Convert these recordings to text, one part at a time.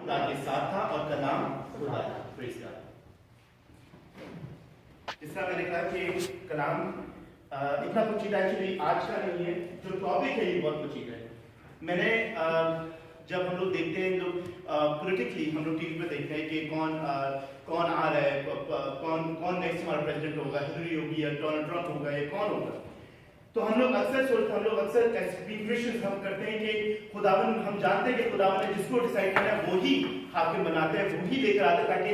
خدا کے ساتھ تھا اور کلام خدا تھا. پریز گاڈ. اس طرح میں نے کہا کہ کلام اتنا پوچھیدہ ایکچولی آج کا نہیں ہے. جو ٹاپک ہے یہ بہت پوچھیدہ ہے. میں نے جب ہم لوگ دیکھتے ہیں لوگ پولیٹکلی ہم لوگ ٹی وی پہ دیکھتے ہیں کہ کون آ رہا ہے, کون نیکسٹ ہمارا پریزیڈنٹ ہوگا, ہلری ہوگی یا ڈونلڈ ٹرمپ ہوگا یا کون ہوگا. تو ہم لوگ اکثر کرسچنز ہم کرتے ہیں کہ خداوند, ہم جانتے ہیں کہ خداوند نے جس کو ڈیسائیڈ کرنا ہے وہی حاکم بناتے ہیں, وہی لے کر آتے ہیں تاکہ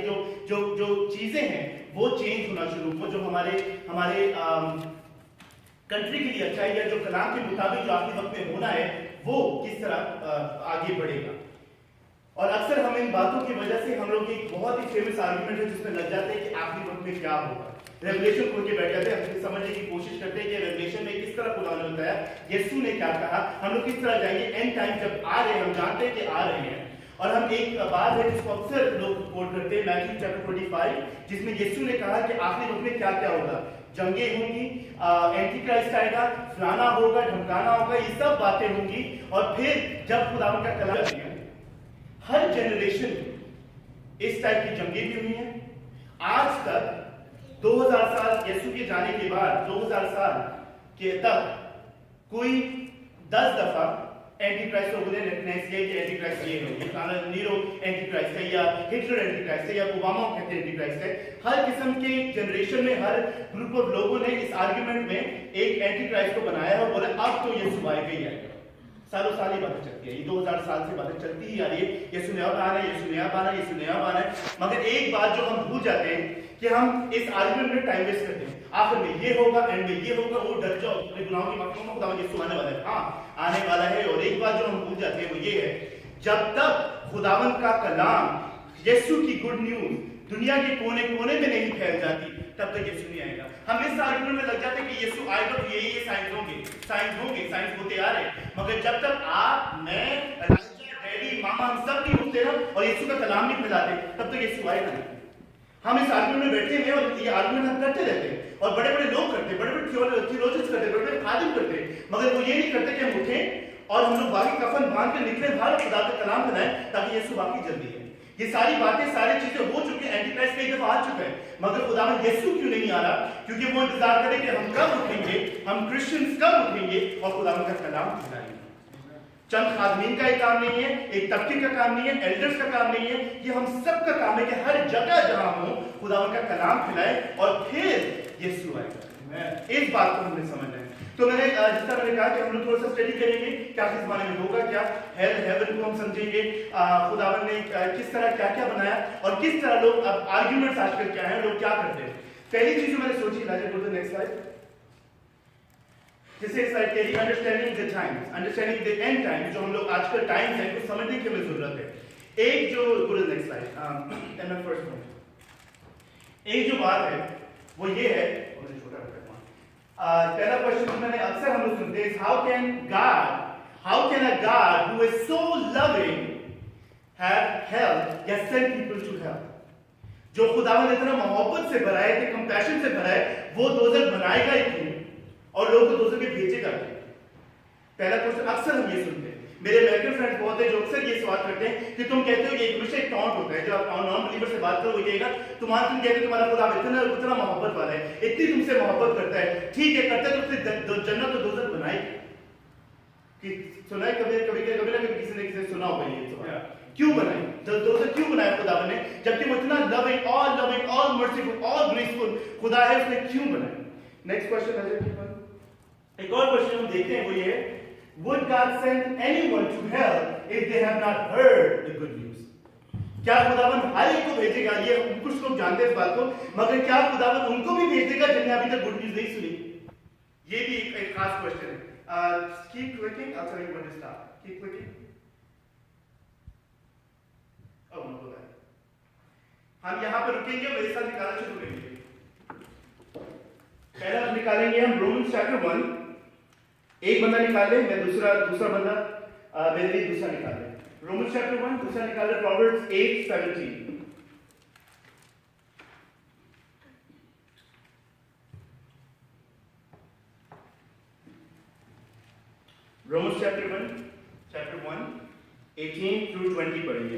جو چیزیں ہیں وہ چینج ہونا شروع ہو, جو ہمارے کنٹری کے لیے اچھا ہے یا جو کلام کے مطابق جو آخری وقت میں ہونا ہے وہ کس طرح آگے بڑھے گا. اور اکثر ہم ان باتوں کی وجہ سے ہم لوگ ایک بہت ہی فیمس آرگومنٹ ہے جس میں لگ جاتے ہیں کہ آخری وقت میں کیا ہوگا. ریولیشن کھول کے بیٹھ جاتے ہیں, ہم سمجھنے کی کوشش کرتے ہیں کہ ریولیشن میں کس طرح خدا نے بتایا, یسوع نے کیا کہا, ہم لوگ کس طرح جائیں گے. اینڈ ٹائم جب آ رہے ہیں, ہم جانتے ہیں کہ آ رہے ہیں. اور ہم ایک بات ہے جس کو اکثر لوگ کوٹ کرتے ہیں, میتھیو چیپٹر 25, جس میں یسوع نے کہا کہ آخری وقت میں کیا کیا ہوگا. جنگیں ہوں گی, اینٹی کرائسٹ آئے گا, فلانا ہوگا, ڈھمکانا ہوگا, یہ سب باتیں ہوں گی. اور پھر جب خداوند کا کلام ہے, ہر جنریشن میں اس ٹائپ کی جنگیں بھی ہوئی ہیں. آج تک 2000 سال یسوع کے جانے کے بعد 2000 سال کے تک کوئی 10 دفعہ اینٹی کرائسٹ کو ریکگنائز کیا کہ اینٹی کرائسٹ یہ ہے, نیرو اینٹی کرائسٹ ہے یا ہٹلر اینٹی کرائسٹ ہے یا اوباما کہتے ہیں اینٹی کرائسٹ ہے. ہر قسم کے جنریشن میں ہر گروپ آف لوگوں نے اس آرگومنٹ میں ایک اینٹی کرائسٹ کو بنایا ہے اور بولا اب تو یسوع آئے گا ہی آئے گا. سالوں سال یہ باتیں چلتی ہے, یہ 2000 سال سے باتیں چلتی ہی آ رہی ہے. یسوع نے اب آنا ہے, یسوع نے اب آنا ہے, یسوع نے اب آنا ہے. مگر ایک بات جو ہم بھول جاتے ہیں کہ ہم اس آرگومنٹ میں ٹائم ویسٹ کرتے ہیں. آخر میں یہ ہوگا, اینڈ میں یہ ہوگا, وہ ڈر جاؤ اپنے گناہوں کی معافی میں, خدا یسوع آنے والا ہے. ہاں آنے والا ہے. اور ایک بات جو ہم بھول جاتے ہیں وہ یہ ہے, جب تک خداوند کا کلام, یسوع کی گڈ نیوز دنیا کے کونے کونے میں نہیں پھیل جاتی تب تک یسوع نہیں آئے گا. ہم اس آرگومنٹ میں لگ جاتے ہیں کہ یسوع آئے گا تو یہ سائنس ہوں گے, سائنس ہوتے آ رہے ہیں. مگر جب تک آپ, میں, ڈیڈی, ماما, ہم سب نہیں اٹھتے نا اور یسوع کا کلام نہیں پھیلاتے تب تک یسوع آئے گا نہیں. ہم اس آرگومنٹ میں بیٹھے ہیں اور یہ آرگومنٹ ہم کرتے رہتے ہیں, اور بڑے بڑے لوگ کرتے ہیں, بڑے بڑے تھیولوجنز کرتے ہیں, بڑے بڑے خادم کرتے ہیں, مگر وہ یہ نہیں کرتے کہ ہم اٹھیں اور ہم لوگ باقی کفن باندھ کے نکلے باہر خدا کا کلام پھیلائیں تاکہ یسوع باقی جلدی ہے. یہ ساری باتیں, ساری چیزیں ہو چکی ہیں. اینٹی کرائسٹ کئی دفعہ آ چکا ہے, مگر خداوند یسوع کیوں نہیں آ رہا؟ کیونکہ وہ انتظار کرے کہ ہم کب اٹھیں گے, ہم کرسچنز کب اٹھیں گے اور خداوند کا کلام پھیلائیں گے. چند خادمین کا یہ کام نہیں ہے, ایک طبقے کا کام نہیں ہے, ایلڈرز کا کام نہیں ہے, یہ ہم سب کا کام ہے کہ ہر جگہ جہاں ہو خداوند کا کلام پھیلائے اور پھر یسوع آئے گا. اس بات کو ہم نے سمجھنا ہے. تو میں نے جس طرح میں نے کہا کہ ہم لوگ تھوڑا سا اسٹڈی کریں گے کیا کس زمانے میں ہوگا, کیا ہیون کو ہم سمجھیں گے, خداوند نے کس طرح کیا کیا بنایا اور کس طرح لوگ, اب آرگیومنٹس آج کل کیا ہیں, لوگ کیا کرتے ہیں. پہلی چیز جو میں نے سوچی, نیکسٹ سلائڈ, جیسے understanding the Times, understanding the end Times, جو ہم لوگ آج کل ٹائمز ہیں کو سمجھنے کی ہمیں ضرورت ہے. ایک جو نیکسٹ سلائڈ, ایک جو بات ہے وہ یہ ہے, پہلا کوشچن میں نے اکثر ہم لوگ سنتے ہیں, how can a God who is so loving have hell یا send people to hell. جو خداوند اتنا محبت سے بھرا ہے, کہ کمپیشن سے بھرا ہے, وہ دوزخ بنائے گا ہی کیوں اور لوگوں کو دوزخ میں بھیجے گا کیوں. پہلا کوشچن اکثر ہم یہ سنتے ہیں. میرے امریکن فرینڈز بہت ہیں جو اکثر یہ سوال کرتے ہیں کہ تم کہتے ہو کہ ایک ہمیشہ ایک ٹانٹ ہوتا ہے, جو آپ نان بلیور سے بات کرو وہ کہے گا تم کہتے ہو تمہارا خدا اتنا محبت والا ہے, اتنی تم سے محبت کرتا ہے, ٹھیک ہے کرتا ہے تو اس سے جنت و دوزخ بنائی. کہ سنا ہے کبھی نہ کبھی کسی نے کسی سنا ہوگا یہ سوال, کیوں بنائی دوزخ, کیوں بنایا خدا نے, جبکہ وہ اتنا لونگ, آل مرسیفل, آل گریسفل خدا ہے, اس نے کیوں بنایا. نیکسٹ کوشچن ہے, ایک اور کوشچن ہم دیکھتے ہیں وہ یہ ہے, would God send anyone to hell if they have not heard the good news. کیا خداوند ہر ایک کو بھیجے گا, یہ کچھ لوگ جانتے ہیں اس بات کو, مگر کیا خداوند ان کو بھی بھیجے گا جن نے ابھی تک گڈ نیوز نہیں سنی. یہ بھی ایک خاص کوشچن ہے. keep clicking, I'll tell you when to stop. keep clicking. oh no, go back. ہم یہاں پر رکیں گے, میرے ساتھ نکالنا شروع کریں گے. پہلا نکالیں گے ہم رومنز چیپٹر 1. ایک بندہ نکال لے, میں دوسرا بندہ میرے لیے دوسرا نکال لے. رومنز چیپٹر 1, دوسرا نکال لے پرووربس 8:17. رومنز چیپٹر 1 18 through 20 پڑھیں گے.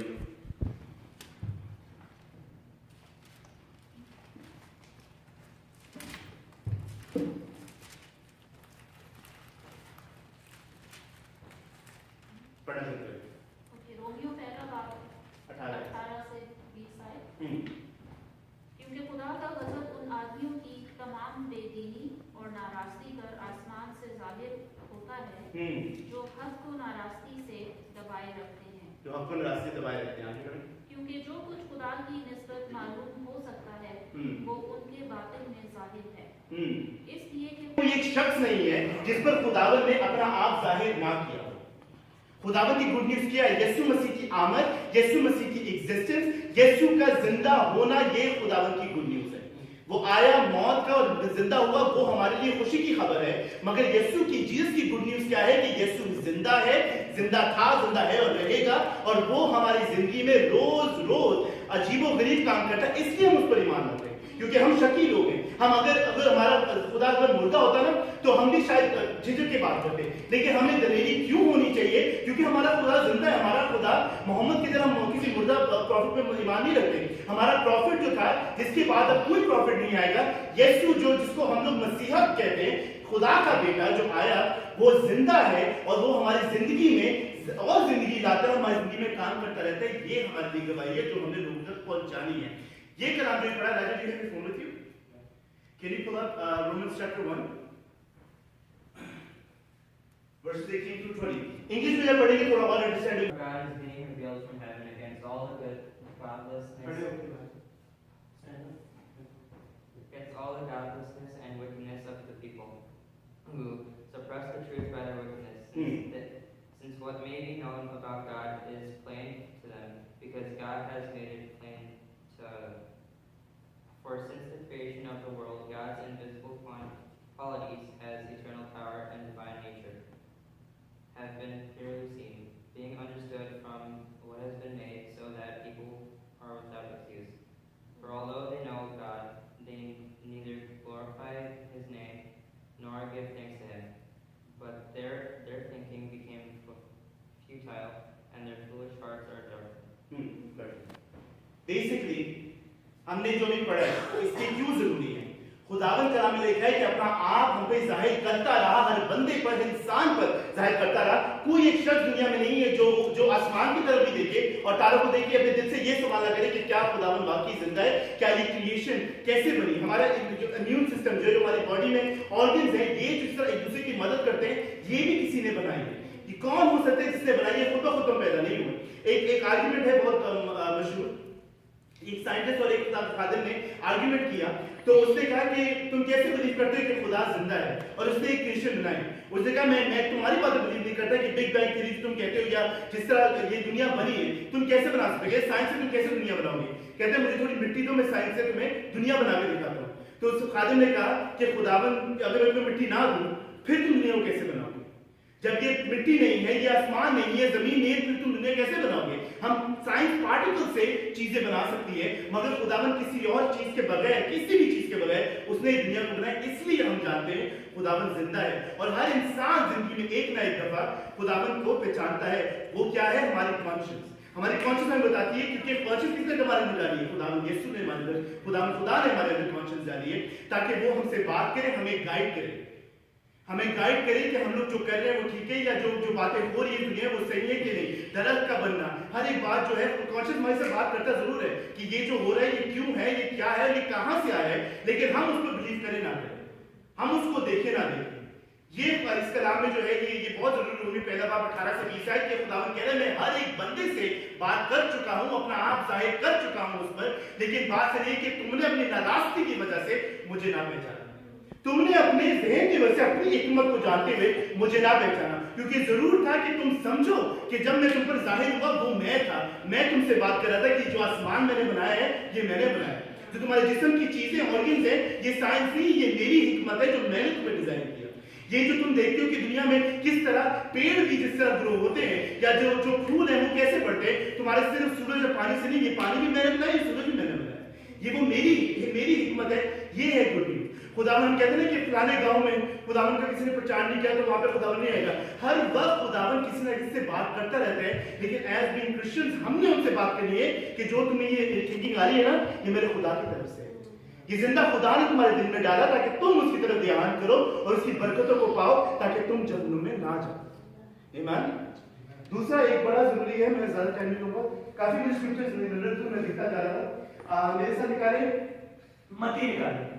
जो हक को नाराजगी से दबाए रखते हैं। जो हक को नाराजगी से दबाए रखते हैं। आगे बढ़ें। क्योंकि जो कुछ खुदा की निस्बत मालूम हो सकता है वो उनके बातिन में जाहिर है, इसलिए कि कोई एक शख्स नहीं है जिस पर खुदावन ने अपना आप जाहिर ना किया हो। खुदावन की गुड न्यूज़ क्या है? यीशु मसीह की आमद, यीशु मसीह की एग्जिस्टेंस, यीशु का जिंदा होना, ये खुदावन की गुड न्यूज़ है। वो आया, मौत का और जिंदा हुआ, वो हमारे लिए खुशी की खबर है। मगर यीशु की, जीसस की गुड न्यूज़ क्या है कि यीशु जिंदा है, जिंदा था, जिंदा है और रहेगा, और वो हमारी जिंदगी में रोज रोज अजीबोगरीब काम करता है। इसलिए हम उस पर ईमान रखते हैं, क्योंकि हम शकी लोग हैं। हम अगर हमारा खुदा अगर मुर्दा होता ना तो हम भी शायद झिझक के बात करते, लेकिन हमें दलेरी क्यों होनी चाहिए? क्योंकि हमारा खुदा जिंदा है। हमारा खुदा मोहम्मद की तरह हम किसी मुर्दा प्रॉफिट पे ईमान नहीं रखते। हमारा प्रॉफिट जो था, जिसके बाद अब कोई प्रॉफिट नहीं आएगा, यीशु जो जिसको हम लोग मसीहा कहते हैं, खुदा का बेटा जो आया, वो जिंदा है और वो हमारी जिंदगी में और जिंदगी लाता है, हमारी जिंदगी में काम करता रहता है। ये हमारे लिए गवाही है जो हमने लोगों तक पहुंचानी है। ये कलाम जो पढ़ा राजा जी ने phone with you, can you pull up Romans chapter 1 verses 18 to 20? English में जब पढ़ेंगे थोड़ा और understanding. God is being revealed from heaven against all the godlessness and wickedness of the people, who suppress the truth by their wickedness, since what may be known about God is plain to them, because God has made it plain to them. For since the creation of the world, God's invisible qualities as eternal power and divine nature have been clearly seen, being understood from what has been made, so that people are without excuse. For although they know God, they neither glorify his name nor give thanks to him, but their thinking became futile, and their foolish hearts are darkened. Basically, हमने जो भी पढ़ा है इसके क्यों जरूरी है? खुदावन कलाम में लिखा है कि अपना आप हम पे जाहिर करता रहा, हर बंदे पर, इंसान पर जाहिर करता रहा। कोई एक शख्स दुनिया में नहीं है जो आसमान की तरफ भी देखे और तारों को देखे अपने दिल से ये सवाल करे कि क्या खुदावन वाकई जिंदा है, क्या ये क्रिएशन कैसे बनी, हमारा जो इम्यून सिस्टम जो हमारी बॉडी में ऑर्गन्स हैं, ये जिस तरह एक दूसरे की मदद करते हैं, ये भी किसी ने बनाई है। ये कौन हो सकता है जिसने बनाई है? खुद ब खुद पैदा नहीं हुए। एक आर्गुमेंट है बहुत मशहूर, एक साइंटिस्ट और एक फादर ने आर्गुमेंट किया, तो उसने कहा कि तुम कैसे बिलीव करते हो कि खुदा जिंदा है, और उसने एक क्रिएशन बनाई। उसने कहा मैं तुम्हारी बात बिलीव नहीं करता कि बिग बैंग थ्योरी तुम कहते हो या जिस तरह ये दुनिया बनी है, तुम कैसे बना सकते हो? साइंस से तुम कैसे दुनिया बनाओगे? कहते हैं मुझे थोड़ी मिट्टी दो, मैं साइंस से तुम्हें दुनिया बना के दिखाता हूँ। तो उस फादर ने कहा कि खुदावन अगर मैं तुम्हें मिट्टी ना दूं फिर तुम दुनिया को कैसे बनाओगे? जब ये मिट्टी नहीं है, ये आसमान नहीं है, जमीन नहीं है, फिर तुम दुनिया कैसे बनाओगे? हम साइंस पार्टिकल से चीजें बना सकती है, मगर खुदावन किसी और चीज के बगैर, किसी भी चीज के बगैर उसने दुनिया को बनाया। इसलिए हम जानते हैं खुदावन जिंदा है, और हर इंसान जिंदगी में एक ना एक दफा खुदावन को पहचानता है। वो क्या है? हमारी कॉन्शियस। हमारी कॉन्शियस हमें बताती है, क्योंकि कॉन्शियस किसने हमारे अंदर डाली है? खुदावन यीशु ने हमारे अंदर, खुदा ने हमारे अंदर कॉन्शियस डाली है, ताकि वो हमसे बात करे, हमें गाइड करे, हमें गाइड करें कि हम लोग जो कर रहे हैं वो ठीक है, या जो बातें हो रही है दुनिया वो सही है कि नहीं। दरख्त का बनना, हर एक बात जो है कॉन्शियस माइंड से बात करता जरूर है कि ये जो हो रहा है ये क्यों है, ये क्या है, ये कहां से आया है, लेकिन हम उस पर बिलीव करें ना करें, हम उसको देखें ना देखें। ये इस कलाम में जो है ये बहुत जरूरी होगी। पहला बाब 18 से 20 है कि खुदावन कह रहे हैं मैं हर एक बंदे से बात कर चुका हूं, अपना आप जाहिर कर चुका हूं उस पर, लेकिन बात है कि तुमने अपनी नाराजगी की वजह से मुझे ना पहचाना, तुमने अपने ज़हन की वजह से अपनी हिकमत को जानते हुए मुझे ना पहचाना। क्योंकि जरूर था कि तुम समझो कि जब मैं तुम पर जाहिर हुआ वो मैं था, मैं तुमसे बात कर रहा था कि जो आसमान मैंने बनाया है ये मैंने बनाया, जो तुम्हारे जिस्म की चीजें ऑर्गन्स है ये साइंस नहीं, ये मेरी हिकमत है जो मैंने तुम्हें डिजाइन किया। ये जो तुम देखते हो कि दुनिया में किस तरह पेड़ भी जिस तरह ग्रो होते हैं, या जो फूल है वो कैसे बढ़ते हैं, तुम्हारे सिर्फ सूरज और पानी से नहीं, ये पानी भी मैंने बनाया, सूरज भी मैंने बनाया, ये वो मेरी हिकमत है। ये है गुड न्यूज़। खुदावन कहते हैं कि फलाने गांव में खुदावन का किसी ने प्रचार नहीं किया तो वहां पे खुदावन नहीं आएगा। हर वक्त खुदावन किसी ना किसी से बात करता रहता है, लेकिन एज बीइंग क्रिश्चियंस हमने उनसे बात करनी है कि जो तुम्हें ये थिंकिंग आ रही है ना, ये मेरे खुदा की तरफ से है, ये जिंदा खुदा ने तुम्हारे दिल में डाला ताकि तुम उसकी तरफ ध्यान करो और उसकी बरकतों को पाओ, ताकि तुम जहन्नुम में ना जाओ। आमीन। दूसरा एक बड़ा जरूरी है, मैं ज्यादा टाइम नहीं लूंगा, काफी कुछ स्क्रिप्चर्स मैं लिखता जा रहा था, मेरे साथ निकाले, मत्ती निकाले,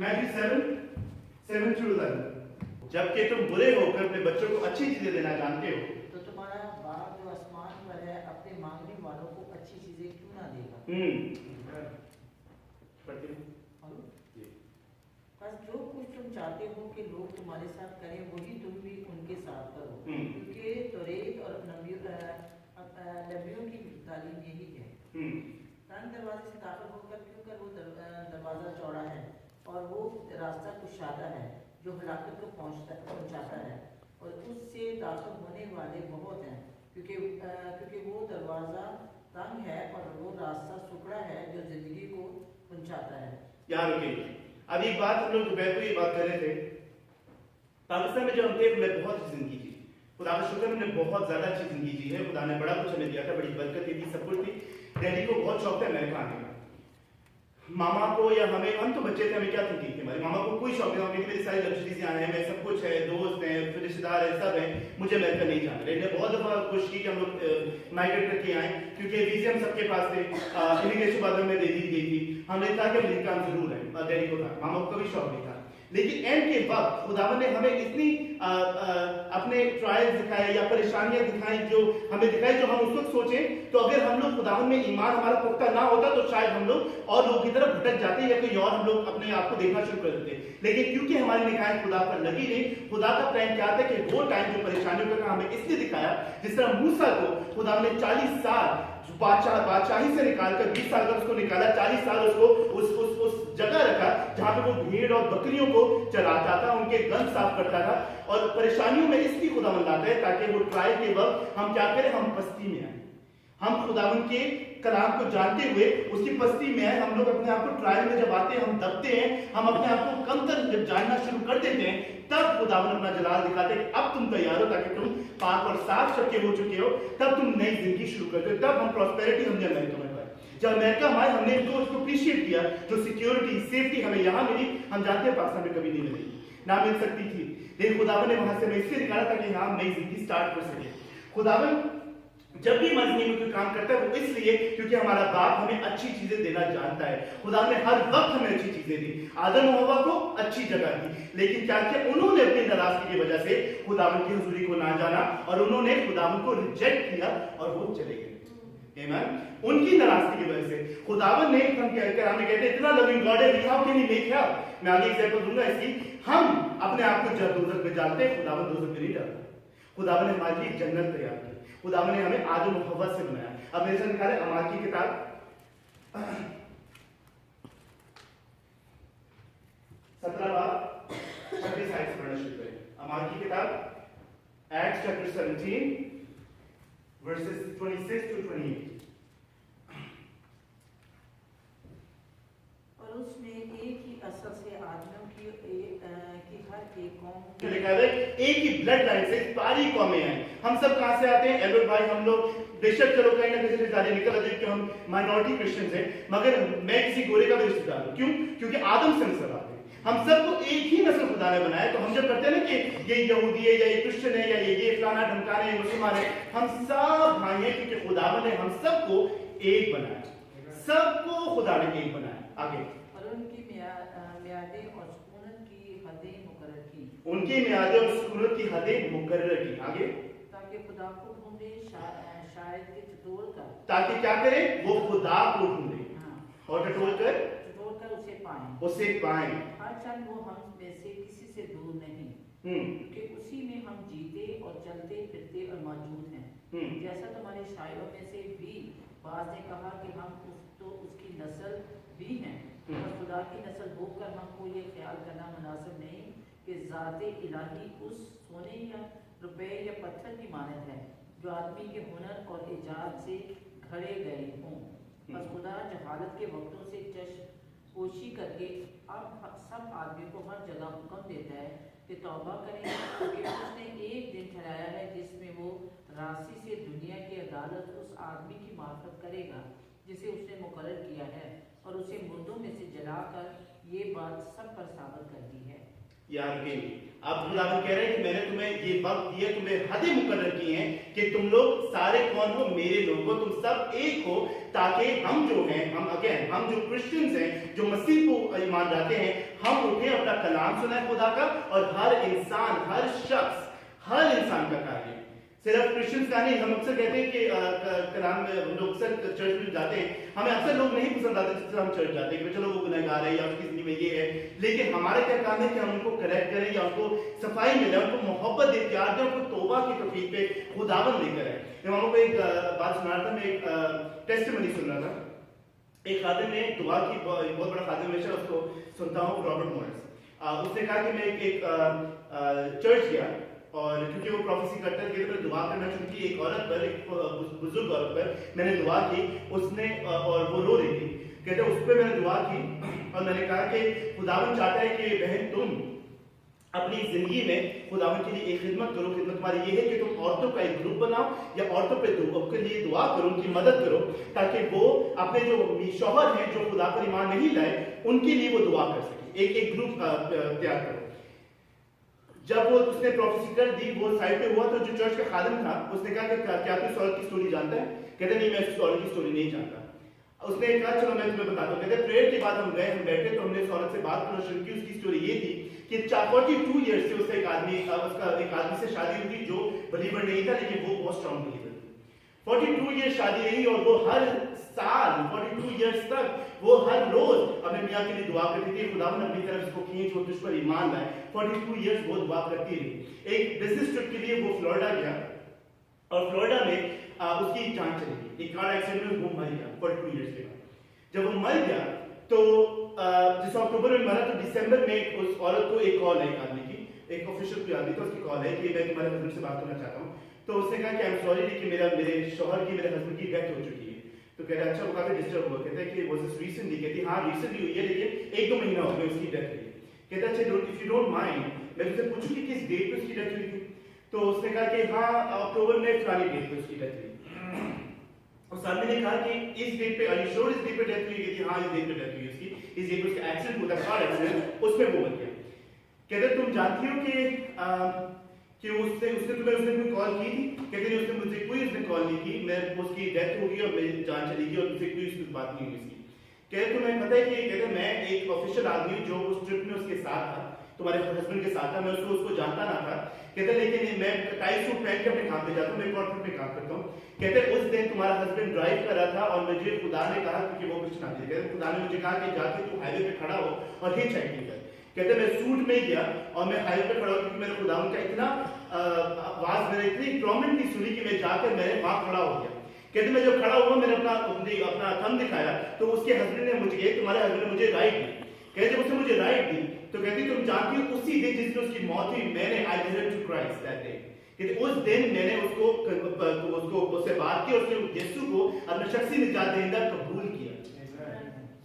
Matthew 7:7 through 11। जबकि तुम बुरे होकर अपने बच्चों को अच्छी चीजें देना जानते हो। तो तुम्हारा बाप जो आसमान पर है अपने मांगने वालों को अच्छी चीजें क्यों ना देगा? पढ़ते हो? बस जो कुछ तुम चाहते हो कि लोग तुम्हारे साथ करें वही तुम भी उनके साथ करो, क्योंकि तौरात और नबियों की तालीम यही है। रंग दरवाजे से दाखिल होकर क्योंकि वो दरवाज़ा चौड़ा है और वो रास्ता कुशादा है जो हलाकत को पहुंचाता है, और उससे दाखिल होने वाले बहुत हैं, क्योंकि वो दरवाज़ा तंग है और वो रास्ता सुकड़ा है जो जिंदगी को पहुंचाता है। यहाँ रुकिए, अब एक बात हम लोग दोपहर को ये बात कर रहे थे, पाकिस्तान में जब हम थे हमने बहुत अच्छी जिंदगी जी, खुदा का शुक्र हमने बहुत ज्यादा अच्छी जिंदगी जी है, खुदा ने बड़ा कुछ हमें दिया था, बड़ी बरकत थी, सब कुछ थी। दिल्ली को बहुत शौक था अमेरिका आने का, मामा को या हमें, हम तो बच्चे थे, हमें क्या थिंकिंग थी, हमारे मामा को कोई शौक नहीं, हमें मेरी सारी लग्जरीज आने हैं, मैं सब कुछ है, दोस्त हैं, फिर रिश्तेदार है, सब है, मुझे अमेरिका नहीं जाना। लेकिन बहुत दफा कोशिश की कि हम लोग माइग्रेट करके आए, क्योंकि वीजे हम सबके पास थे, इमिग्रेशन बाद में दे दी गई थी, हमने कहा कि अमेरिका हम जरूर है, दिल्ली को था, मामा को कभी शौक नहीं था। लेकिन एंड के वक्त खुदावन ने हमें इतनी अपने ट्रायल्स दिखाए या परेशानियां दिखाई, जो हमें दिखाई, जो हम उस वक्त सोचें तो अगर हम लोग खुदावन में ईमान हमारा पुख्ता ना होता तो शायद हम लोग और लोगों की तरफ भटक जाते या कोई और हम लोग अपने आप को देखना शुरू कर देते। लेकिन क्योंकि हमारी निगाहें खुदा पर लगी नहीं, खुदा का प्लान क्या था कि वो टाइम जो परेशानियों का हमें इसलिए दिखाया, जिस तरह मूसा को खुदा ने 40 साल बादशाही से निकालकर 20 साल का उसको निकाला, 40 साल उसको उस जगह रखा जहां पे वो भेड़ और बकरियों को चराता था, उनके गंद साफ करता था, और परेशानियों में इसलिए खुदावन लाता है ताकि वो ट्रायल के वक्त हम क्या करें, हम पस्ती में आए, हम खुदावन के कलाम को जानते हुए उसकी पस्ती में आए। हम लोग अपने आप को ट्रायल में जब आते हैं, हम दबते हैं, हम अपने आप को कमतर जब जानना शुरू कर देते हैं, तब खुदावन अपना जलाल दिखाते हैं कि अब तुम तैयार हो, ताकि तुम पाक और साफ शक्के हो चुके हो, तब तुम नई जिंदगी शुरू करते हो। तब हम प्रॉस्पेरिटी हमने अमेरिका में पाई, जब अमेरिका में आए हमने इनको उसको अप्रिशिएट किया, जो सिक्योरिटी सेफ्टी हमें यहाँ मिली, हम जानते हैं पाकिस्तान में कभी नहीं मिली, ना मिल सकती थी, लेकिन खुदावन ने वहां से हमें इसलिए निकाला ताकि यहाँ नई जिंदगी स्टार्ट कर सके। खुदावन जब भी मजनी में कोई काम करता है वो इसलिए क्योंकि हमारा बाप हमें अच्छी चीजें देना जानता है। खुदा ने हर वक्त हमें अच्छी चीजें दी, आदम और हव्वा को अच्छी जगह दी, लेकिन क्या किया, उन्होंने अपनी नाराजगी की वजह से खुदावन की हुजूरी को ना जाना और उन्होंने खुदावन को रिजेक्ट किया और वो चले गए। उनकी नाराजगी की वजह से खुदावन ने, हम कहते हैं इतना लविंग गॉड है, how can he make help. मैं आगे एग्जांपल दूंगा इसकी। हम अपने आप को जब दोजख में डालते हैं, खुदावन दोजख में नहीं डालता। खुदावन ने हमारे लिए जन्नत तैयार की, खुदावन ने हमें आदम और हव्वा से बनाया। अब मेरे साथ निकाले अमाल की किताब 17 बाब 26 आयत से पढ़ना शुरू करें। अमाल की किताब एक्ट्स चैप्टर 17 वर्सेस 26 to 28। और उसने एक ही असल से आदमियों की हर एक कौम लिखा है एक ही ब्लड लाइन से सारी कौमें हैं। हम सब कहां से आते हैं एल्बर्ट भाई? हम लोग बेशक चलो कहीं ना कहीं से ज्यादा निकल आते हैं कि हम माइनॉरिटी क्रिश्चियंस हैं, मगर मैं किसी गोरे का भी रिश्तेदार हूं। क्यों? क्योंकि आदम से नस्ल आते हैं, हम सबको एक ही नस्ल खुदा ने बनाया। तो हम जब कहते हैं ना कि ये यहूदी है या ये क्रिश्चियन है या ये फलाना ढमकाना है, मुसलमान है, हम सब भाई हैं क्योंकि खुदा ने हम सबको एक बनाया, सबको खुदा ने एक बनाया। आगे उनकी मियादें और सुकूनत की हदें मुकर्रर की, उनकी मियादें और सुकूनत की हदें मुकर्रर की। आगे ताकि खुदा को ढूंढे, शायद के टटोल कर, ताकि क्या करे, वो खुदा को ढूंढे और टटोल कर उसे पाएं। हर क्षण वो हम में से किसी से दूर नहीं, क्योंकि उसी में हम जीते और चलते फिरते और मौजूद हैं। जैसा तुम्हारे शायरों में से भी बाज ने कहा कि हम उसकी नस्ल भी हैं, और खुदा की नस्ल होकर हमको ये ख्याल करना मुनासिब नहीं कि ज़ाते इलाही उस सोने या रुपए या पत्थर की मानद है जो आदमी के हुनर और इजाद से घड़े गए हों। बस खुदा जहालत के वक्तों से चश्मपोशी करके अब सब आदमी को हर जगह हुक्म देता है कि तौबा करें, क्योंकि उसने एक दिन ठहराया है जिसमें वो राशि से दुनिया की अदालत उस आदमी की मार्फत करेगा जिसे उसने मुकर्रर किया है, और उसे मुर्दों में से जलाकर ये बात सब पर साबित कर दी है। या रुकेंगे। आप खुदावन कह रहे हैं कि मैंने तुम्हें ये वक्त दिया, तुम्हें हदें मुकर्रर की हैं कि तुम लोग सारे कौन हो, मेरे लोग हो, तुम सब एक हो, ताकि हम जो हैं, हम जो क्रिश्चियंस हैं, जो मसीह को ईमान लाते हैं, हम उठे अपना कलाम सुनाए खुदा का, और हर इंसान, हर शख्स, हर इंसान का कार्य, सिर्फ क्रिश्चियंस का नहीं। हम अक्सर कहते हैं कि कलाम में हम लोग अक्सर चर्च में जाते हैं, हमें अक्सर लोग नहीं पसंद आते जिससे हम चर्च जाते हैं कि चलो वो गुनहगार है या उसकी जिंदगी में ये है, लेकिन हमारा क्या काम है कि हम उनको करेक्ट करें या उनको सफाई मिले, उनको मोहब्बत दे, प्यार दे, उनको तौबा की तौफीक पे खुदावन लेकर आए। मैं आपको एक बात सुना रहा था, मैं एक टेस्टिमनी सुन रहा था। एक खादिम ने दुआ की, बहुत बड़ा खादिम हमेशा उसको सुनता हूँ, रॉबर्ट मॉरिस। उसने कहा कि मैं एक चर्च गया, और क्योंकि वो प्रोफेसी करता है तो दुआ करना शुरू की। एक औरत पर, एक बुजुर्ग औरत पर मैंने दुआ की, उसने और वो रो रही थी, कहते उस पर मैंने दुआ की और मैंने कहा कि खुदावन चाहता है कि बहन तुम अपनी जिंदगी में खुदावन के लिए एक खिदमत करो। खिदमत तुम्हारी ये है कि तुम औरतों का एक ग्रुप बनाओ या औरतों के लिए दुआ करो, उनकी मदद करो, ताकि वो अपने जो शौहर हैं जो खुदा पर ईमान नहीं लाए, उनके लिए वो दुआ कर सके। एक ग्रुप तैयार करो। जब वो उसने प्रोफेसी कर दी, वो साइड पे हुआ तो जो चर्च का खादिम था उसने कहा कि क्या तू इस औरत की स्टोरी जानता है? कहते नहीं, मैं इस औरत की स्टोरी नहीं जानता। उसने कहा चलो मैं तुम्हें बताता हूँ। कहते प्रेयर के बाद हम गए, हम बैठे तो हमने इस औरत से बात करना शुरू की। उसकी स्टोरी ये थी कि 42 ईयर्स से उसका एक आदमी से शादी हुई जो बिलीवर नहीं था, लेकिन वो बहुत स्ट्रॉन्ग बिलीवर थी। 42 ईयर्स शादी रही और वो हर साल 42 ईयर्स तक वो हर रोज अपने मियाँ के लिए दुआ करती थी, खुदावन अपनी तरफ इसको खींच, वो तुझ पर ईमान लाए। 42 ईयर्स वो दुआ करती रही। एक बिजनेस ट्रिप के लिए वो फ्लोरिडा गया और फ्लोरिडा में उसकी जान चली गई। एक कार एक्सीडेंट में वो मर गया 42 ईयर्स के बाद। जब वो मर गया तो जिस अक्टूबर में मरा, तो दिसंबर में उस औरत को एक कॉल है, एक आदमी की, एक ऑफिशियल कोई आदमी था, उसकी कॉल है कि मैं तुम्हारे हस्बैंड से बात करना चाहता हूँ। तो उसने कहा कि आई एम सॉरी, लेकिन मेरे शौहर की, मेरे हस्बैंड की डेथ हो चुकी है। तो कह रहा अच्छा, वो काफी डिस्टर्ब हुआ। कहता है कि वाज दिस रिसेंटली? कहती हाँ रिसेंटली हुई है, लेकिन 1-2 महीना हो गया उसकी डेथ हुई। कहता अच्छा इफ यू डोंट माइंड मैं तुझसे पूछूं कि किस डेट पे उसकी डेथ हुई थी? तो उसने कहा कि हाँ अक्टूबर में फलानी डेट पे उसकी डेथ हुई। उस आदमी ने कहा कि इस डेट पे, आर यू श्योर इस डेट पे डेथ हुई? कहती हाँ इस डेट पे डेथ हुई उसकी, इस डेट पे उसका एक्सीडेंट हुआ था, कार एक्सीडेंट, उसमें वो मर गया। कहते तुम जानती हो कि उसने कोई कॉल की थी? कहते नहीं, उसने मुझे कोई कॉल नहीं की, मैं उसकी डेथ हो गई और मेरी जान चली गई और मुझे कोई बात नहीं हुई इसकी। कहते तुम्हें पता है कि कहते मैं एक ऑफिशियल आदमी जो उस ट्रिप में उसके साथ था, तुम्हारे हस्बैंड के साथ था, मैं उसको जानता ना था। कहते लेकिन मैं टाई सूट पहन के अपने काम पे जाता हूँ, मैं कॉर्पोरेट में काम करता हूँ। कहते उस दिन तुम्हारा हस्बैंड ड्राइव कर रहा था और मुझे खुदा ने कहा, क्योंकि वो कुछ ना थे, कहते खुदा ने मुझे कहा कि जाके तू हाईवे पे खड़ा हो और हिच हाइकिंग कर। कहते मैं सूट में गया और मैं हाईवे पे खड़ा हो, क्योंकि मैंने खुदा का इतना आवाज मैंने इतनी प्रॉमिनेंटली सुनी कि मैं जाकर मैं वहां खड़ा हो गया। कहते मैं जब खड़ा हुआ, मैंने अपना थंब दिखाया तो उसके हस्बैंड ने मुझे, तुम्हारे हस्बैंड ने मुझे राइट दी। कहते जब उसने मुझे राइट दी तो कहती तुम जानती हो उसी दिन जिस दिन उसकी मौत हुई, मैंने I believe to Christ that day. कहते उस दिन मैंने उससे बात की और उसने यीशु को अपना शख्सी निजात दहिंदा कबूल किया।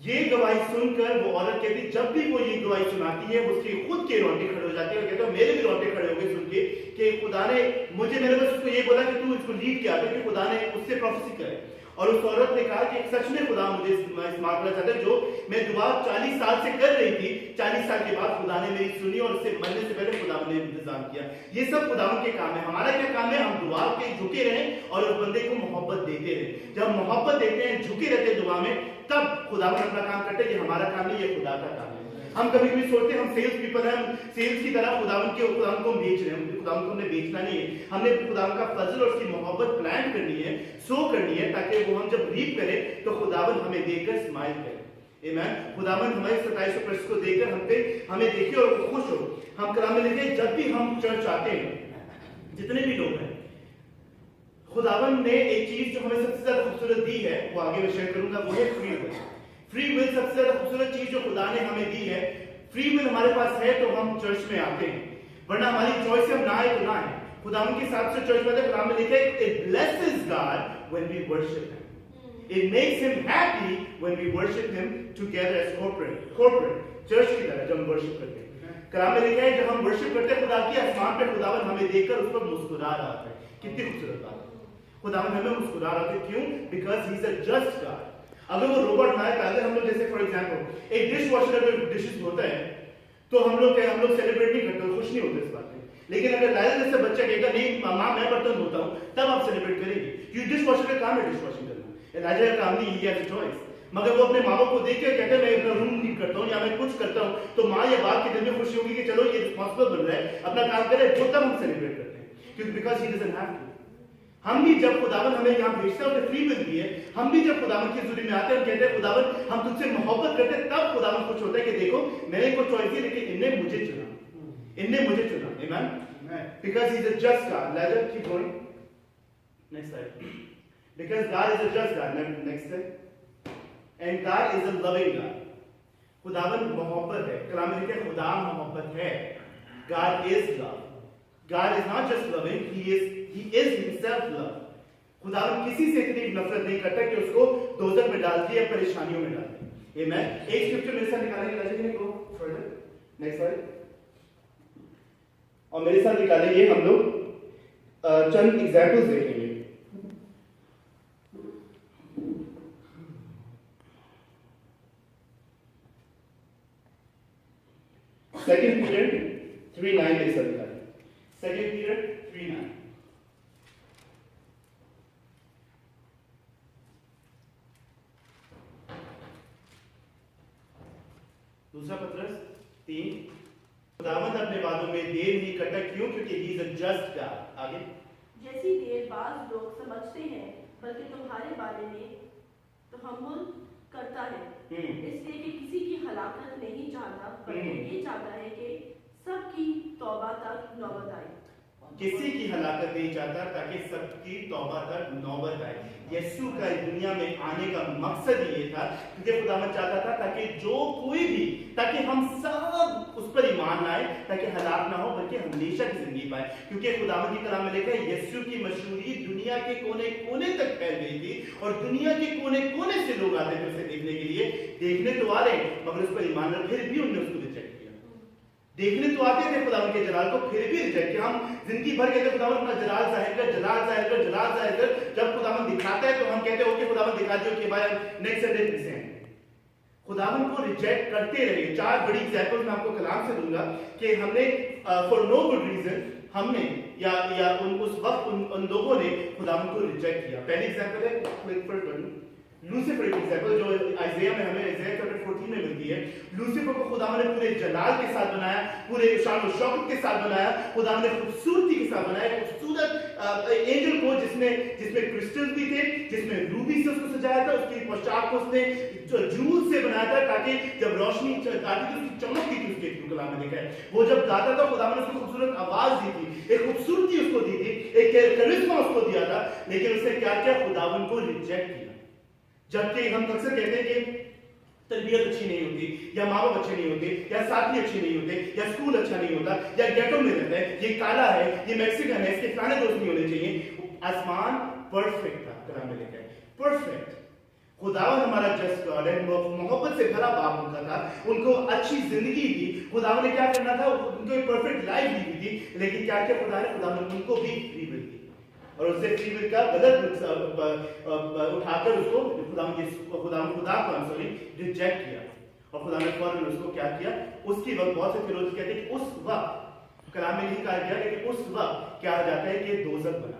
ये गवाही सुनकर वो औरत कहती, जब भी वो ये गवाही सुनाती है उसके खुद के रोंगटे खड़े हो जाते हैं। कहते मेरे भी रोंगटे खड़े हो गए सुन के कि खुदा ने मैंने बस उसको ये बोला कि तू इसको लीड किया, कि खुदा ने उससे प्रोफेसी करे। और उस औरत ने कहा कि सच में खुदा मुझे इस्तेमाल करना चाहता है, जो मैं दुआ 40 साल से कर रही थी, 40 साल के बाद खुदा ने मेरी सुनी और उससे मरने से पहले खुदा ने इंतजाम किया। ये सब खुदा के काम है। हमारा क्या काम है? हम दुआ के झुके रहें और उस बंदे को मोहब्बत देते रहें। जब मोहब्बत देते हैं, झुके रहते हैं दुआ में, तब खुदा अपना काम करते हैं। कि हमारा काम नहीं, ये खुदा का काम है। हम कभी कभी सोचते हैं हम सेल्स पीपल हैं, हम सेल्स की तरह खुदावन को बेच रहे हैं। खुदावन को हमने बेचना नहीं है, हमने खुदावन का फजल और उसकी मोहब्बत प्लान करनी है, सो करनी है, ताकि वो हम जब रीप करें तो खुदावन हमें देखकर स्माइल करे। आमीन। खुदावन हमारे 27% को देखकर हमें देखे और वो खुश हो। हम कलाम में लिखे जब भी हम चर्च आते हैं, जितने भी लोग हैं, खुदावन ने एक चीज जो हमें सबसे ज्यादा खूबसूरत दी है, वो आगे मैं शेयर करूंगा, वो है फ्री विल। फ्री विल सबसे ज्यादा खूबसूरत चीज जो खुदा ने हमें दी है। फ्री विल हमारे पास है तो हम चर्च में आते हैं, वरना हमारी चॉइस हम ना आए तो ना है। खुदावन के हिसाब से चर्च में कलाम में लिखा है, it blesses God when we worship him, it makes him happy when we worship him together as corporate church की तरह जब हम वर्शिप करते हैं। कलाम में लिखा है जब हम वर्शिप करते हैं खुदा की, आसमान पे खुदावन हमें देखकर उस पर मुस्कुरा रहा है। कितनी खूबसूरत बात है। खुदावन हमें मुस्कुरा रहा है, क्यों? Because he is a just God. अगर वो रोबोट ना है, पहले हम लोग जैसे फॉर एग्जांपल एक डिश वॉशर अगर डिशेस होता है तो हम लोग सेलिब्रेट नहीं करते, खुश नहीं होते इस बात में। लेकिन अगर लाइला जैसे बच्चा कहेगा नहीं माँ मैं बर्तन धोता हूँ, तब आप सेलिब्रेट करेंगे, क्योंकि डिश वॉशर का काम है डिश वॉशिंग करना। एलाइजा का काम नहीं, ही हैज अ चॉइस। मगर वो अपने माँ बाप को देख के कहते हैं मैं अपना रूम नीट करता हूँ या मैं कुछ करता हूँ, तो माँ या बाप के दिल में खुशी होगी कि चलो ये रिस्पॉन्सिबल बन रहा है, अपना काम करे, वो तब हम सेलिब्रेट करते हैं, क्योंकि because he doesn't have to. हम भी जब खुदावन हमें यहाँ भेजता है, उसे फ्री मिलती है, हम भी जब खुदावन की हज़ूरी में आते हैं और कहते हैं खुदावन हम तुझसे मोहब्बत करते हैं, तब खुदावन खुश होता है कि देखो मैंने को चॉइस दी लेकिन इनने मुझे चुना, इनने मुझे चुना। आमेन। Because he's a just God. Let us keep going. Next slide. Because God is a just God. Next slide. And God is a loving God. खुदावन मोहब्बत है। कलाम में लिखा है खुदा मोहब्बत है। God is love. God is not just loving, he is himself love. खुदावन किसी से इतनी नफरत नहीं करता कि उसको दोजख में डाल दिए या परेशानियों में डाल दिए। Amen. एक स्क्रिप्चर मेरे साथ निकालेंगे, लेकिन go further. Next slide. और मेरे साथ निकालेंगे हम लोग चंद एग्जाम्पल्स देखेंगे। सेकंड पीरियड 3:9 मेरे साथ निकालेंगे। Second period 3:9। दूसरा पत्रस 3। खुदावंद अपने वादों में देर नहीं करता, क्यों? क्योंकि ही इज अ जस्ट गॉड। आगे जैसी देर बाज लोग समझते हैं, बल्कि तुम्हारे बारे में तहम्मुल करता है, इसलिए कि किसी की हलाकत नहीं चाहता, बल्कि ये चाहता है कि सबकी तौबा तक नौबत आए। किसी की हलाकत नहीं चाहता ताकि सबकी तौबा तक नौबत आए। यीशु का इस दुनिया में आने का मकसद ये था, क्योंकि खुदावंद चाहता था ताकि जो कोई भी, ताकि हम सब उस पर ईमान लाए, ताकि हलाक ना हो बल्कि हमेशा की जिंदगी पाए। क्योंकि खुदावंद की कलाम में लिखा है यीशु की मशहूरी दुनिया के कोने कोने तक फैल गई थी और दुनिया के कोने कोने से लोग आते थे उसे देखने के लिए। देखने तो आ रहे मगर उस पर ईमान लाए, फिर भी उन्होंने उसको रिजेक्ट किया। देखने तो आते थे खुदावंद के जलाल को, फिर भी रिजेक्ट किया। हम जिंदगी भर कहते खुदावंद अपना जलाल जाहिर कर, जलाल जाहिर कर, जलाल जाहिर कर। जब खुदावंद दिखाता है तो हम कहते हो कि खुदावंद दिखा दियो कि भाई नेक्स्ट संडे फिर से खुदावंद को रिजेक्ट करते रहे। 4 बड़ी एग्जांपल मैं आपको कलाम से दूंगा कि हमने फॉर नो गुड रीजन हमने या उस वक्त उन लोगों ने खुदावंद को रिजेक्ट किया। पहली एग्जांपल है लूसीफर की एग्जांपल जो आइज़ाया में हमें आइज़ाया चैप्टर 14 में मिलती है। लूसीफर को खुदा ने पूरे जलाल के साथ बनाया, पूरे शान और शौकत के साथ बनाया, खुदा ने खूबसूरती के साथ बनाया, खूबसूरत एंजल को जिसमें क्रिस्टल भी थे, जिसमें रूबी से उसको सजाया था, उसकी पोशाक को उसने जूल से बनाया था ताकि जब रोशनी आती थी उसकी चमक थी उसके कलाम में लिखा है। वो जब गाता था खुदा ने उसको खूबसूरत आवाज दी थी, एक खूबसूरती उसको दी थी, एक करिश्मा उसको दिया था, लेकिन उसने क्या किया? खुदावन को रिजेक्ट किया। जबकि हम अक्सर कहते हैं कि तरबियत अच्छी नहीं होती, या माँ बाप अच्छे नहीं होते, या साथी अच्छे नहीं होते, या स्कूल अच्छा नहीं होता, या गेटो में रहता है, ये काला है, ये मैक्सिकन है, इसके पुराने दोस्त नहीं होने चाहिए। आसमान परफेक्ट था, कलाम में लिखा है परफेक्ट। खुदावन हमारा जस्ट गॉड है, मोहब्बत से भरा बाप उनका था, उनको अच्छी जिंदगी दी। खुदावन ने क्या करना था? उनको एक परफेक्ट लाइफ दी हुई थी, लेकिन क्या किया खुदा ने? खुदावन ने उनको भी फ्री विल दी और उससे फ्री विल का गलत उठाकर उसको खुदा को रिजेक्ट किया। और खुदा ने फौरन उसको क्या किया? उसकी वक्त बहुत से फिलोसफी कहते हैं कि उस वक्त कलाम में नहीं कहा गया, लेकिन उस वक्त क्या हो जाता है कि दोजख बना,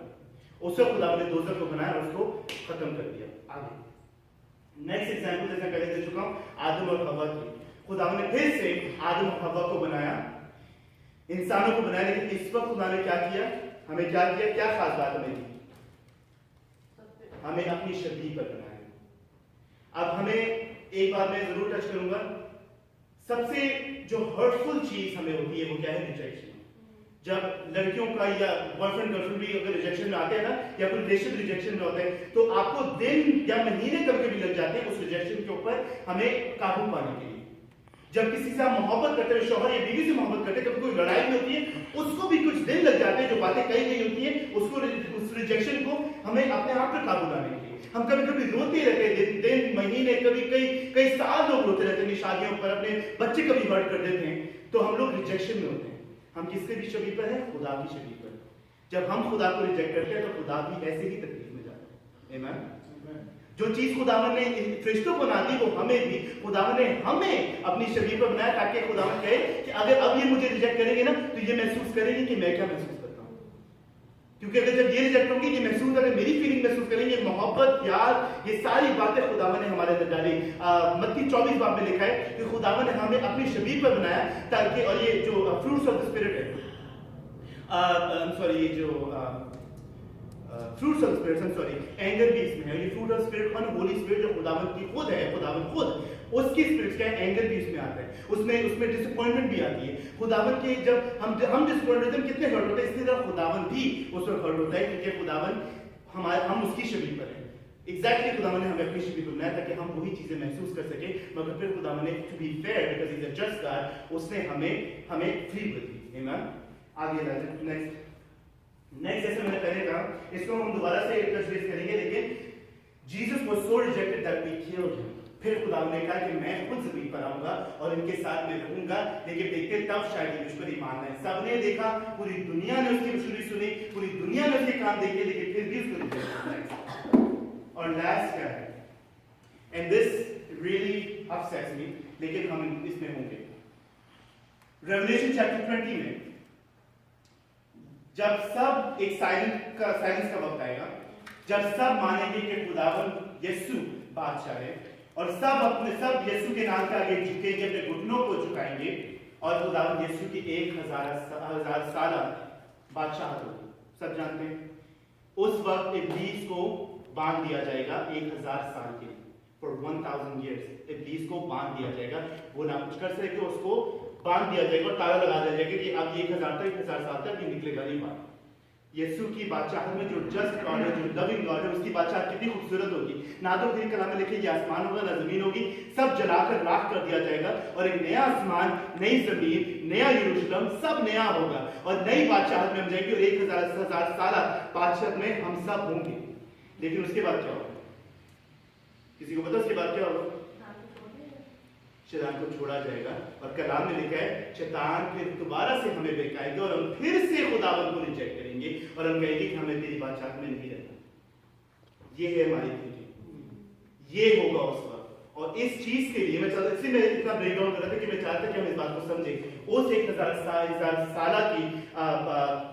उससे खुदा ने दोजख को बनाया और उसको खत्म कर दिया। आगे नेक्स्ट एग्जांपल जैसे पहले दे चुका हूं, आदम और हव्वा की। खुदा ने फिर से आदम और हव्वा को बनाया, इंसानों को बनाया, लेकिन इस वक्त खुदा ने क्या किया? हमें क्या किया? क्या खास बात हमें दी? हमें अपनी शबीह पर बनाया। अब हमें एक बात मैं जरूर टच करूंगा, सबसे जो हर्टफुल चीज हमें होती है वो क्या है? रिजेक्शन। जब लड़कियों का या बॉयफ्रेंड गर्लफ्रेंड भी अगर रिजेक्शन में आते हैं ना, या कोई रिलेशन रिजेक्शन में होते हैं, तो आपको दिन या महीने कभी कभी लग जाते हैं उस रिजेक्शन के ऊपर हमें काबू पाने के लिए। जब किसी से आप मोहब्बत करते हैं, शौहर या बीवी से मोहब्बत करते हैं, कभी कोई लड़ाई भी होती है, उसको भी कुछ दिन लग जाते हैं, जो बातें कही गई होती हैं उसको, उस रिजेक्शन को हमें अपने आप पर काबू लाने के लिए हम कभी कभी रोते रहते हैं, दिन महीने, कभी कई साल लोग रोते रहते हैं शादियों पर, अपने बच्चे कभी हर्ट कर देते हैं, तो हम लोग रिजेक्शन में होते हैं। हम किसके भी शबीह पर है? खुदा की शबीह पर। जब हम खुदा को रिजेक्ट करते हैं तो खुदा भी ऐसे ही तकलीफ में जाता है। आमीन। जो चीज खुदावन ने फरिश्तों को ना दी वो हमें दी, खुदावन ने हमें अपनी शबीह पर बनाया ताकि खुदावन कहे कि अगर अब ये मुझे रिजेक्ट करेंगे ना तो ये महसूस करेंगे कि मैं क्या महसूस करता हूँ। क्योंकि अगर जब ये रिजेक्ट होंगे, ये महसूस, अगर मेरी फीलिंग महसूस करेंगे, मोहब्बत, प्यार, ये सारी बातें खुदावन ने हमारे अंदर डाली। मत्ती 24 बाब में लिखा है कि खुदावन ने हमें अपनी शबीह पर बनाया ताकि, और ये जो फ्रूट्स ऑफ द स्पिरिट है, सॉरी, ये जो fruits of spirit, sorry, anger भी इसमें है। ये फ्रूट ऑफ स्पिरिट कौन? होली स्पिरिट जो खुदावन की खुद है, खुदावन खुद, उसकी स्पिरिट का एंगर भी इसमें आता है, उसमें डिसअपॉइंटमेंट भी आती है। खुदावन के जब हम डिसअपॉइंट होते हैं, कितने हर्ट होते हैं, इसी तरह खुदावन भी उस वक्त हर्ट होता है क्योंकि खुदावन हम उसकी शबीह पर हैं। एग्जैक्टली खुदावन ने हमें अपनी शबीह पर बनाया ताकि हम वही चीजें महसूस कर सके, मगर फिर खुदावन ने, to be fair because he is a just God, उसने हमें फ्री कर दी। आमीन। आगे नेक्स्ट जैसे मैंने पहले कहा, इसको हम दोबारा से तशरीह करेंगे, लेकिन Jesus was so rejected that we killed him. फिर खुदा ने कहा कि मैं खुद जमीन पर आऊंगा और इनके साथ में रहूंगा, लेकिन देखते तब शायद मुझ पर ईमान लाए। सबने देखा, पूरी दुनिया ने उसकी मशहूरी सुनी, पूरी दुनिया ने उसके काम देखे, लेकिन फिर भी उसको रिजेक्ट। और लास्ट क्या है, एंड दिस रियली अपसेट्स मी, लेकिन हम इसमें होंगे। रेवलेशन चैप्टर 20 में जब सब एक साइलेंस का वक्त आएगा, जब सब मानेंगे कि खुदावन यीशु बादशाह है, और सब यीशु के नाम के आगे झुकेंगे, अपने घुटनों को झुकाएंगे, और खुदावन यीशु की 1000 साल बादशाहत होगी। सब जानते हैं उस वक्त इब्लीस को बांध दिया जाएगा 1000 साल के लिए, फॉर 1000 years इब्लीस को बांध दिया जाएगा। वो ना कुछ कर सके, उसको बांध दिया जाएगा और ताला लगा दिया जाएगा कि अब 1000 साल तक ये निकलेगा नहीं बाहर। यीशु की बादशाहत में जो जस्ट गॉड है, जो लविंग गॉड है, उसकी बादशाहत कितनी खूबसूरत होगी। ना तो फिर कलाम में लिखे कि आसमान होगा ना जमीन होगी, सब जलाकर राख कर दिया जाएगा, और एक नया आसमान, नई जमीन, नया यरूशलेम, सब नया होगा, और नई बादशाहत में हम जाएंगे, और 1000 साल बादशाहत में हम सब होंगे। लेकिन उसके बाद क्या होगा? किसी को पता उसके बाद क्या होगा? शैतान को छोड़ा जाएगा, और कलाम में लिखा है शैतान फिर दोबारा से हमें बहकाएगा और हम फिर से खुदावन को रिजेक्ट करेंगे, और हम कहेंगे कि हमें तेरी बादशाहत में नहीं रहना। ये है हमारी थिंकिंग, ये होगा उस वक्त। और इस चीज के लिए मैं इतना ब्रेक डाउन कर रहा था कि मैं चाहता कि हम इस बात को समझें। उस 1000 साल की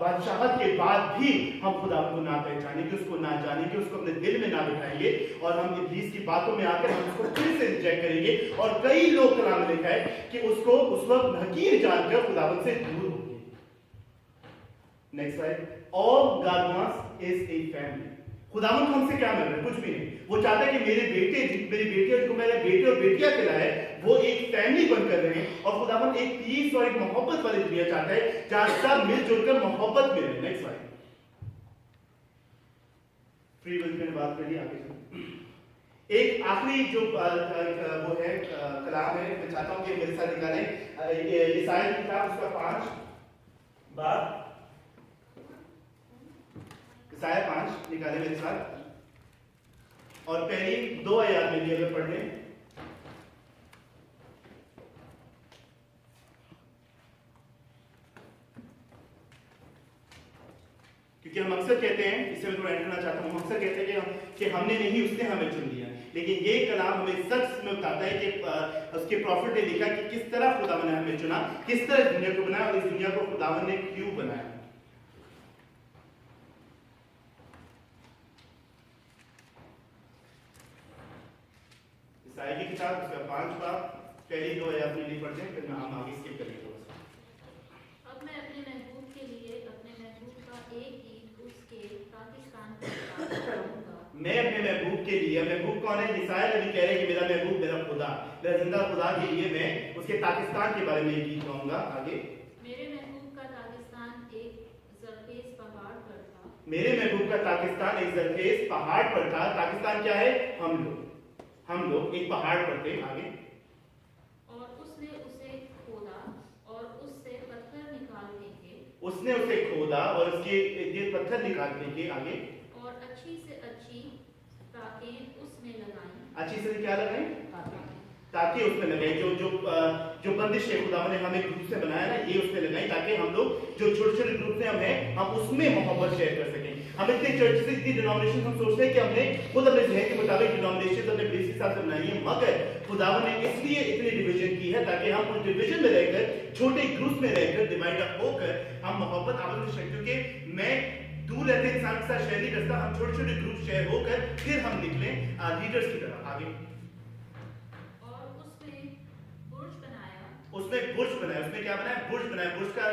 बादशाहत के बाद भी हम खुदावन को ना पहचानेंगे, उसको ना जानेंगे, उसको अपने दिल में ना बिठाएंगे, और हम इब्लीस की बातों में आकर हम उसको फिर से रिजेक्ट करेंगे। और कई लोग कलाम में लिखा है कि उसको उस वक्त हकीर जानकर खुदावन से दूर होंगे। Next slide. All God wants is a family. खुदावन को हमसे क्या मिल रहा है? कुछ भी नहीं। वो चाहता है कि मेरी बेटी जिनको मैंने बेटे और बेटियां खिलाए, वो एक फैमिली बनकर रहे, और खुदावन एक पीस और एक मोहब्बत वाली दुनिया चाहता है जहां सब मिलजुल कर मोहब्बत में रहे। Next slide. फ्री विल की बात करिए आगे। एक आखिरी जो वो है कलाम है, मैं चाहता हूं कि मेरे साथ निकालें यशायाह की किताब, उसका 5 बाब, यशायाह 5 निकालें मेरे साथ, और पहली 2 आयत में भी अगर पढ़ लें। क्योंकि हम अक्सर कहते हैं, इससे मैं थोड़ा ऐड करना चाहता हूं, हम अक्सर कहते हैं कि हमने नहीं, उसने हमें चुन लिया, लेकिन ये कलाम हमें सच में बताता है कि उसके प्रॉफिट ने लिखा कि किस तरह खुदावन ने हमें चुना, किस तरह दुनिया को बनाया, और इस दुनिया को खुदावन ने क्यों बनाया। यशायाह की किताब, उसका 5 बाब, पहली 2 आयत में पढ़ते हैं, फिर हम आगे स्किप करेंगे। अब मैं अपने महबूब के लिए अपने महबूब का एक गीत उसके पाकिस्तान के साथ गाऊंगा। मैं अपने महबूब के लिए, महबूब कौन है? यशायाह नबी कह रहे हैं कि मेरा महबूब मेरा खुदा, मेरा जिंदा खुदा के लिए मैं उसके पाकिस्तान के बारे में एक गीत गाऊंगा। आगे। मेरे महबूब का पाकिस्तान एक जरखेज पहाड़ पर था। मेरे महबूब का पाकिस्तान एक जरखेज पहाड़ पर था। पाकिस्तान क्या है? हम लोग एक पहाड़ पर थे। आगे। और उसने उसे खोदा और उससे पत्थर निकाल फेंके। उसने उसे खोदा और उसके ये पत्थर निकाल फेंके। आगे। और अच्छी से अच्छी ताकें उसमें लगाई। अच्छी से क्या लगाई? ताकि उसमें लगाई। जो बंदिश है खुदा ने हमें ग्रुप से बनाया ना, ये उसमें लगाई ताकि हम लोग जो छोटे छोटे ग्रुप से हम हैं, हम उसमें मोहब्बत शेयर कर सकें। हम इतने चर्चेस इतनी डिनोमिनेशन हम सोचते हैं कि हमने खुद अपने जहन के मुताबिक डिनोमिनेशन अपने बेस के हिसाब से बनाई है, मगर खुदावन ने इसलिए इतनी डिवीजन की है ताकि हम उस डिवीजन में रहकर छोटे ग्रुप में रहकर डिवाइड अप होकर हम मोहब्बत आपस में शेयर, क्योंकि मैं दूर रहते इंसान के साथ शेयर नहीं करता, हम छोटे छोटे ग्रुप शेयर होकर फिर हम निकले लीडर्स की तरफ आगे। और उसमें बुर्ज बनाया, उसमें क्या बनाया? बुर्ज बनाया। बुर्ज का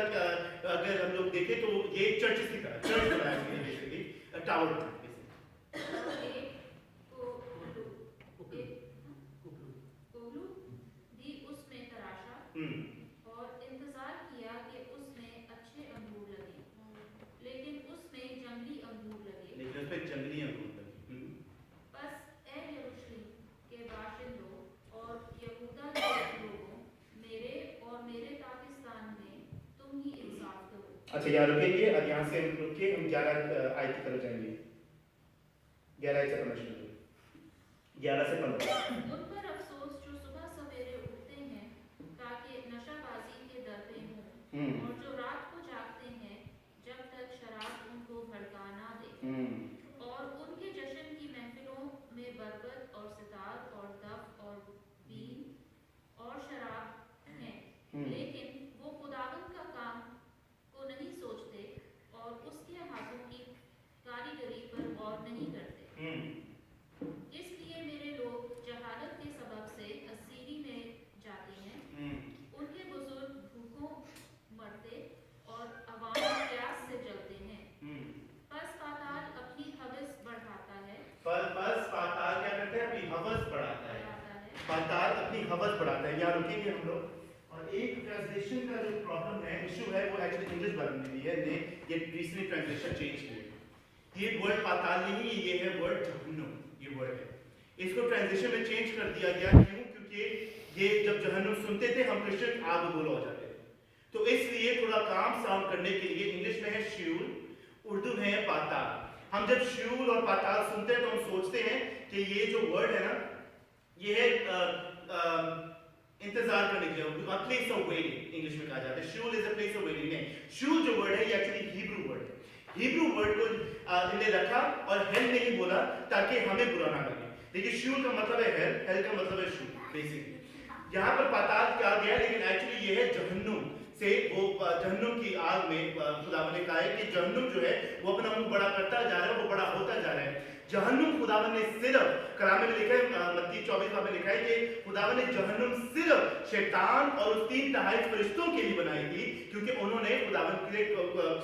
अगर हम लोग देखें तो ये चर्चेस की तरह चर्च बनाया उसने बेसिकली, टावर बनाया बेसिकली। कोहलू भी उसमें तराशा और इंतजार किया कि उसमें अच्छे अंगूर लगे, लेकिन उसमें जंगली अंगूर लगे। बस ए यरूशलेम के बाशिंदों और यहूदा के लोगों, मेरे और मेरे पाकिस्तान में तुम ही इंसाफ करो। अच्छा, यहाँ रुकेंगे और यहाँ से हम रुक के हम 11 आयत की तरफ जाएंगे। 11 आयत से 15 शुरू करें। 11 से 15। उन पर अफसोस जो सुबह सवेरे उठते हैं ताकि नशाबाजी के डर पे हों, और जो रात को जागते हैं जब तक शराब उनको भड़का ना दे, और उनके जश्न की महफिलों में बरबत और सितार और दफ और बीन और शराब है, लेकिन वो खुदावंद का काम को नहीं सोचते और उसके हाथों की कारीगरी पर गौर नहीं करते। इसलिए मेरे लोग जहालत के सबब से असीरी में जाते हैं, उनके बुजुर्ग भूखों मरते और अवाम प्यास से जलते हैं। बस पाताल अपनी हवस बढ़ाता है, बस पाताल क्या करते हैं? अपनी हवस बढ़ाता है। पाताल अपनी हवस बढ़ाता है। यहाँ रुकेंगे हम लोग। और एक ट्रांसलेशन का जो प्रॉब्लम है, इशू है, वो एक्चुअली इंग्लिश वर्जन में भी है। ने ये रिसेंटली ट्रांसलेशन चेंज किया। ये वर्ड पाताल नहीं है, ये है वर्ड जहन्नुम। ये वर्ड है, इसको ट्रांसलेशन में चेंज कर दिया गया। क्यों? क्योंकि ये जब जहन्नुम सुनते थे हम क्रिश्चियन आग बबूला हो जाते थे, तो इसलिए थोड़ा काम साउंड करने के लिए इंग्लिश में है श्यूल, उर्दू में है पाताल। हम जब श्यूल और पाताल सुनते हैं तो हम सोचते हैं कि ये जो वर्ड है ना, ये है इंतजार करने के लिए, प्लेस ऑफ वेटिंग इंग्लिश में कहा जाता है। Sheol is a place of waiting. नहीं, श्यूल जो वर्ड है ये एक्चुअली हिब्रू वर्ड है। हिब्रू वर्ड को इन्हें रखा और हेल नहीं बोला ताकि हमें बुरा ना लगे। देखिए, श्यूल का मतलब है हेल, हेल का मतलब है शूल बेसिकली। यहाँ पर पाताल कहा गया, लेकिन एक्चुअली ये है जहन्नुम से, वो जहन्नुम की आग में खुदावन ने कहा है कि जहन्नुम जो है वो अपना मुंह बड़ा करता जा रहा है, वो बड़ा होता जा रहा है। जहन्नुम खुदावन ने सिर्फ, कलाम में लिखा है, मत्ती 24 में लिखा है कि खुदावन ने जहन्नुम सिर्फ शैतान और उस 3/4 फरिश्तों के लिए बनाई थी, क्योंकि उन्होंने खुदावन के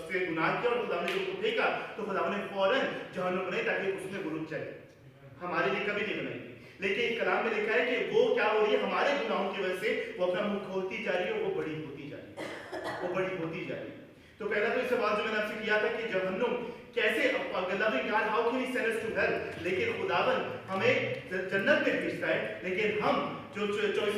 से गुनाह किया और खुदावन ने उनको फेंका, तो खुदावन ने फौरन जहन्नुम बनाई ताकि उसमें वो रुक जाए। हमारे लिए कभी नहीं बनाई थी, लेकिन कलाम में लिखा है कि वो क्या हो रही है, हमारे गुनाहों की वजह से वो अपना मुंह खोलती जा रही है, वो बड़ी होती जा रही है, वो बड़ी होती जा रही है। तो पहला तो सवाल जो मैंने आपसे किया था कि जहन्नुम कैसे, loving God how can he send us to hell, लेकिन खुदावन हमें जन्नत में भेजता है, लेकिन हम जो चॉइस